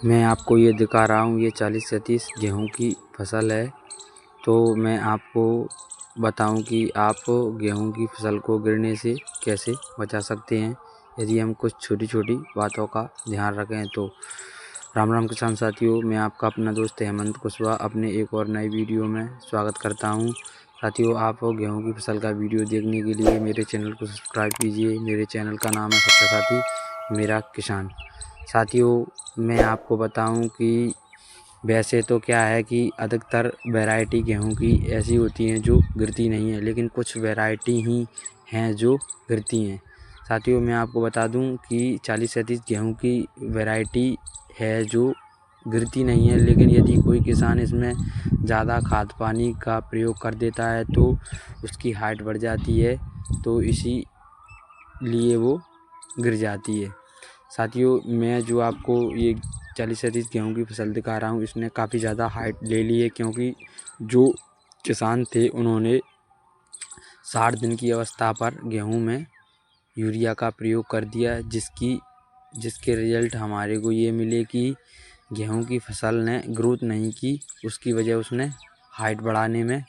मैं आपको ये दिखा रहा हूँ, ये 40-37 गेहूँ की फसल है। तो मैं आपको बताऊँ कि आप गेहूँ की फसल को गिरने से कैसे बचा सकते हैं यदि हम कुछ छोटी-छोटी बातों का ध्यान रखें तो। राम राम किसान साथियों, मैं आपका अपना दोस्त हेमंत कुशवाहा अपने एक और नई वीडियो में स्वागत करता हूँ। साथियों, आप गेहूँ की फसल का वीडियो देखने के लिए मेरे चैनल को सब्सक्राइब कीजिए। मेरे चैनल का नाम है सबका साथी मेरा किसान। साथियों, मैं आपको बताऊं कि वैसे तो क्या है कि अधिकतर वैरायटी गेहूं की ऐसी होती हैं जो गिरती नहीं है, लेकिन कुछ वैरायटी ही हैं जो गिरती हैं। साथियों, मैं आपको बता दूं कि 40-37 गेहूं की वैरायटी है जो गिरती नहीं है, लेकिन यदि कोई किसान इसमें ज़्यादा खाद पानी का प्रयोग कर देता है तो उसकी हाइट बढ़ जाती है, तो इसीलिए वो गिर जाती है। साथियों, मैं जो आपको ये 40-37 गेहूँ की फसल दिखा रहा हूँ, इसने काफ़ी ज़्यादा हाइट ले ली है, क्योंकि जो किसान थे उन्होंने 60 दिन की अवस्था पर गेहूँ में यूरिया का प्रयोग कर दिया, जिसके रिजल्ट हमारे को ये मिले कि गेहूँ की फसल ने ग्रोथ नहीं की। उसकी वजह उसने हाइट बढ़ाने में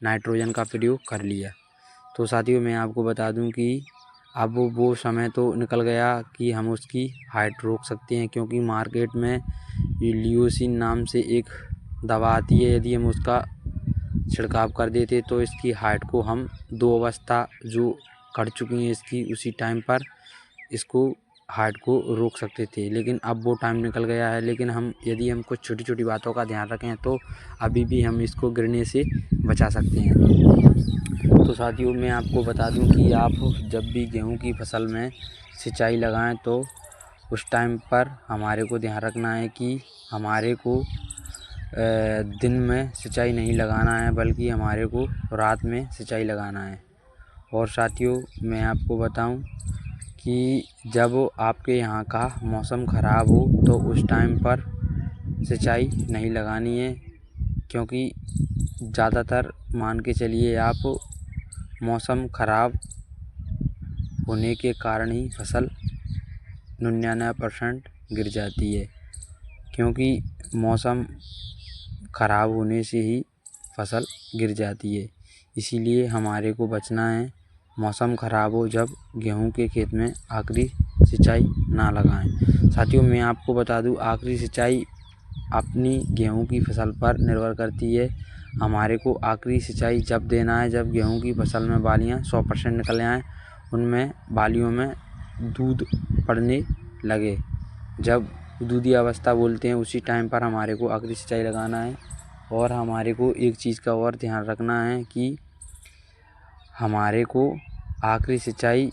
नाइट्रोजन का प्रयोग कर लिया। तो साथियों, मैं आपको बता दूं कि अब वो समय तो निकल गया कि हम उसकी हाइट रोक सकते हैं, क्योंकि मार्केट में ल्यूसीन नाम से एक दवा आती है। यदि हम उसका छिड़काव कर देते तो इसकी हाइट को हम 2 अवस्था जो कर चुकी हैं इसकी, उसी टाइम पर इसको हाइट को रोक सकते थे, लेकिन अब वो टाइम निकल गया है। लेकिन यदि हम कुछ छोटी छोटी बातों का ध्यान रखें तो अभी भी हम इसको गिरने से बचा सकते हैं। तो साथियों, मैं आपको बता दूं कि आप जब भी गेहूं की फसल में सिंचाई लगाएं तो उस टाइम पर हमारे को ध्यान रखना है कि हमारे को दिन में सिंचाई नहीं लगाना है, बल्कि हमारे को रात में सिंचाई लगाना है। और साथियों, मैं आपको बताऊं कि जब आपके यहाँ का मौसम ख़राब हो तो उस टाइम पर सिंचाई नहीं लगानी है, क्योंकि ज़्यादातर मान के चलिए आप मौसम ख़राब होने के कारण ही फसल 99% गिर जाती है, क्योंकि मौसम ख़राब होने से ही फसल गिर जाती है। इसीलिए हमारे को बचना है मौसम ख़राब हो जब गेहूं के खेत में आखिरी सिंचाई ना लगाएं। साथियों, मैं आपको बता दूं, आखिरी सिंचाई अपनी गेहूं की फसल पर निर्भर करती है। हमारे को आखिरी सिंचाई जब देना है जब गेहूं की फसल में बालियां 100% निकल आएँ, उनमें बालियों में दूध पड़ने लगे, जब दूधी अवस्था बोलते हैं, उसी टाइम पर हमारे को आखिरी सिंचाई लगाना है। और हमारे को एक चीज़ का और ध्यान रखना है कि हमारे को आखिरी सिंचाई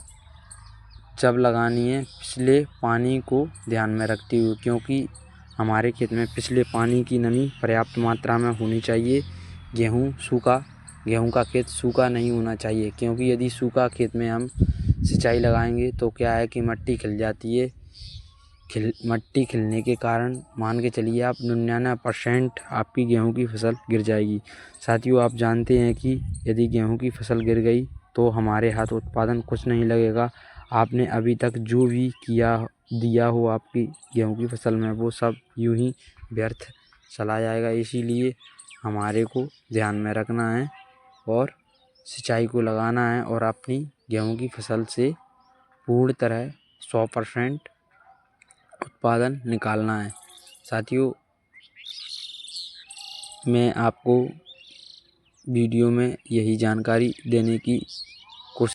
जब लगानी है पिछले पानी को ध्यान में रखते हुए, क्योंकि हमारे खेत में पिछले पानी की नमी पर्याप्त मात्रा में होनी चाहिए। गेहूं का खेत सूखा नहीं होना चाहिए, क्योंकि यदि सूखा खेत में हम सिंचाई लगाएंगे तो क्या है कि मिट्टी खिल जाती है। मिट्टी खिलने के कारण मान के चलिए आप 99% आपकी गेहूं की फसल गिर जाएगी। साथियों, आप जानते हैं कि यदि गेहूं की फसल गिर गई तो हमारे हाथ उत्पादन कुछ नहीं लगेगा। आपने अभी तक जो भी दिया हो आपकी गेहूं की फसल में, वो सब यूं ही व्यर्थ चला जाएगा। इसीलिए हमारे को ध्यान में रखना है और सिंचाई को लगाना है और अपनी गेहूं की फसल से पूर्ण तरह 100% उत्पादन निकालना है। साथियों, मैं आपको वीडियो में यही जानकारी देने की